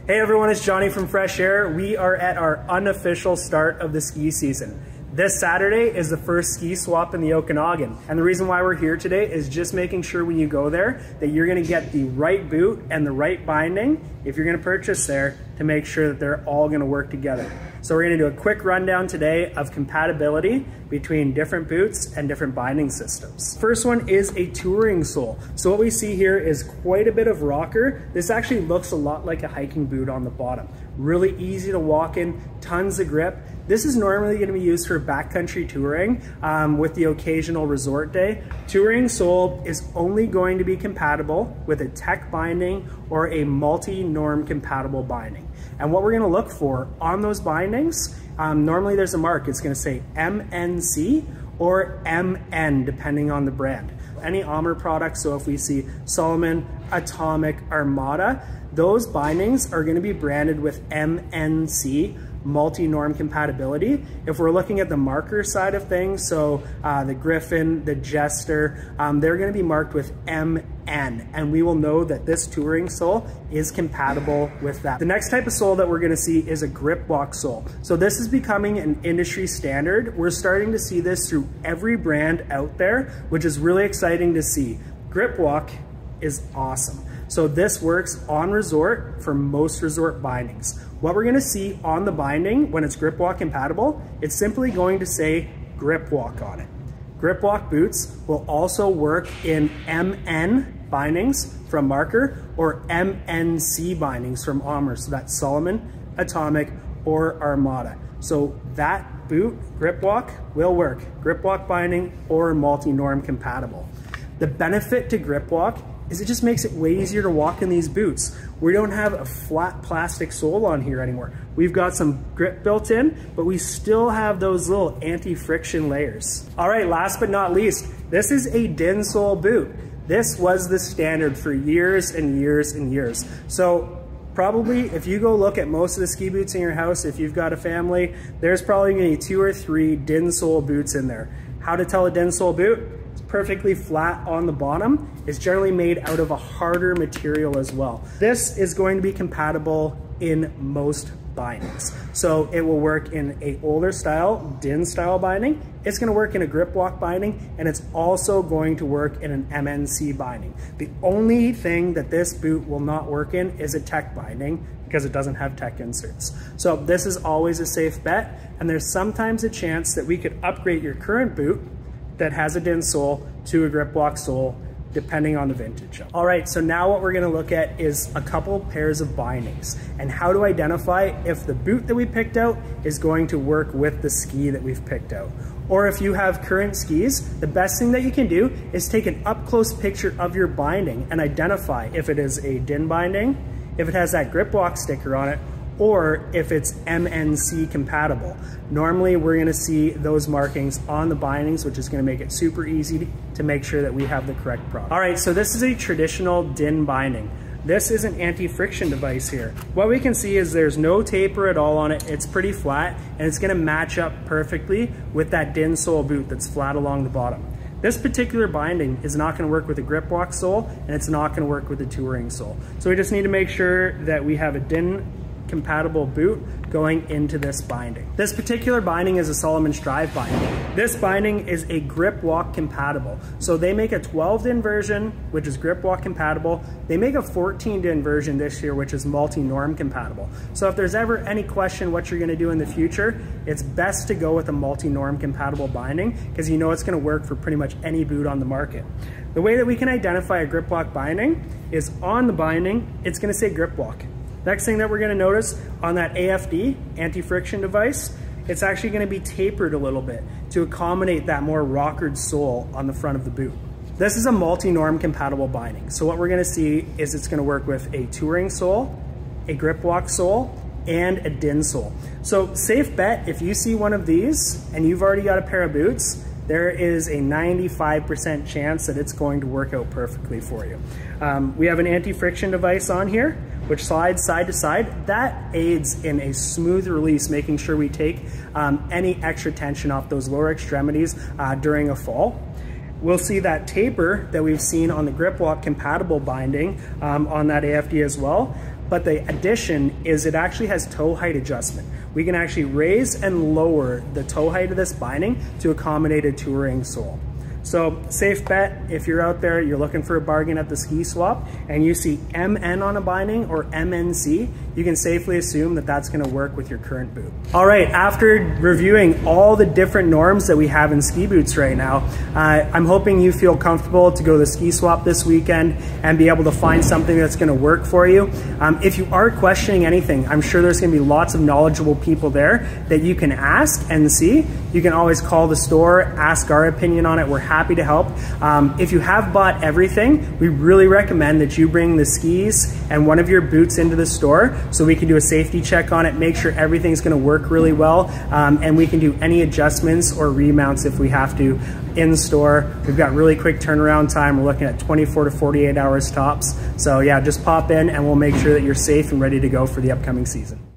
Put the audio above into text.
Hey everyone, it's Johnny from Fresh Air. We are at our unofficial start of the ski season. This Saturday is the first ski swap in the Okanagan. And the reason why we're here today is just making sure when you go there that you're gonna get the right boot and the right binding if you're gonna purchase there to make sure that they're all gonna work together. So we're gonna do a quick rundown today of compatibility between different boots and different binding systems. First one is a touring sole. So what we see here is quite a bit of rocker. This actually looks a lot like a hiking boot on the bottom. Really easy to walk in, tons of grip. This is normally going to be used for backcountry touring with the occasional resort day. Touring sole is only going to be compatible with a tech binding or a multi-norm compatible binding. And what we're going to look for on those bindings, normally there's a mark. It's going to say MNC or MN depending on the brand. Any Armor products, so if we see Salomon, Atomic, Armada, those bindings are going to be branded with MNC, multi-norm compatibility. If we're looking at the marker side of things, so the Griffin, the Jester, they're going to be marked with MN, and we will know that this touring sole is compatible with that. The next type of sole that we're going to see is a grip walk sole. So this is becoming an industry standard. We're starting to see this through every brand out there, which is really exciting to see. Grip walk is awesome. So this works on resort for most resort bindings. What we're gonna see on the binding when it's grip walk compatible, it's simply going to say grip walk on it. Grip walk boots will also work in MN bindings from Marker or MNC bindings from Armor. So that's Salomon, Atomic, or Armada. So that boot, grip walk, will work. Grip walk binding or multi-norm compatible. The benefit to grip walk is it just makes it way easier to walk in these boots. We don't have a flat plastic sole on here anymore. We've got some grip built in, but we still have those little anti-friction layers. All right, last but not least, this is a DIN sole boot. This was the standard for years and years and years. So probably if you go look at most of the ski boots in your house, if you've got a family, there's probably gonna be 2 or 3 DIN sole boots in there. How to tell a DIN sole boot? Perfectly flat on the bottom. It's generally made out of a harder material as well. This is going to be compatible in most bindings. So it will work in a older style, DIN style binding. It's gonna work in a grip walk binding, and it's also going to work in an MNC binding. The only thing that this boot will not work in is a tech binding because it doesn't have tech inserts. So this is always a safe bet, and there's sometimes a chance that we could upgrade your current boot that has a DIN sole to a grip walk sole, depending on the vintage. All right, so now what we're gonna look at is a couple pairs of bindings and how to identify if the boot that we picked out is going to work with the ski that we've picked out. Or if you have current skis, the best thing that you can do is take an up-close picture of your binding and identify if it is a DIN binding, if it has that grip walk sticker on it, or if it's MNC compatible. Normally we're gonna see those markings on the bindings, which is gonna make it super easy to make sure that we have the correct product. All right, so this is a traditional DIN binding. This is an anti-friction device here. What we can see is there's no taper at all on it. It's pretty flat, and it's gonna match up perfectly with that DIN sole boot that's flat along the bottom. This particular binding is not gonna work with a grip walk sole, and it's not gonna work with a touring sole. So we just need to make sure that we have a DIN compatible boot going into this binding. This particular binding is a Salomon Strive binding. This binding is a grip walk compatible. So they make a 12 DIN version, which is grip walk compatible. They make a 14 DIN version this year, which is multi-norm compatible. So if there's ever any question what you're gonna do in the future, it's best to go with a multi-norm compatible binding because you know it's gonna work for pretty much any boot on the market. The way that we can identify a grip walk binding is on the binding, it's gonna say grip walk. Next thing that we're gonna notice on that AFD, anti-friction device, it's actually gonna be tapered a little bit to accommodate that more rockered sole on the front of the boot. This is a multi-norm compatible binding. So what we're gonna see is it's gonna work with a touring sole, a grip walk sole, and a DIN sole. So safe bet, if you see one of these and you've already got a pair of boots, there is a 95% chance that it's going to work out perfectly for you. We have an anti-friction device on here, which slides side to side. That aids in a smooth release, making sure we take any extra tension off those lower extremities during a fall. We'll see that taper that we've seen on the grip walk compatible binding on that AFD as well. but the addition is it actually has toe height adjustment. We can actually raise and lower the toe height of this binding to accommodate a touring sole. So safe bet, if you're out there, you're looking for a bargain at the ski swap and you see MN on a binding or MNC, you can safely assume that that's gonna work with your current boot. All right, after reviewing all the different norms that we have in ski boots right now, I'm hoping you feel comfortable to go to the ski swap this weekend and be able to find something that's gonna work for you. If you are questioning anything, I'm sure there's gonna be lots of knowledgeable people there that you can ask and see. You can always call the store, ask our opinion on it. We're happy to help. If you have bought everything, we really recommend that you bring the skis and one of your boots into the store so we can do a safety check on it, make sure everything's gonna work really well, and we can do any adjustments or remounts if we have to in store. We've got really quick turnaround time. We're looking at 24 to 48 hours tops. So yeah, just pop in and we'll make sure that you're safe and ready to go for the upcoming season.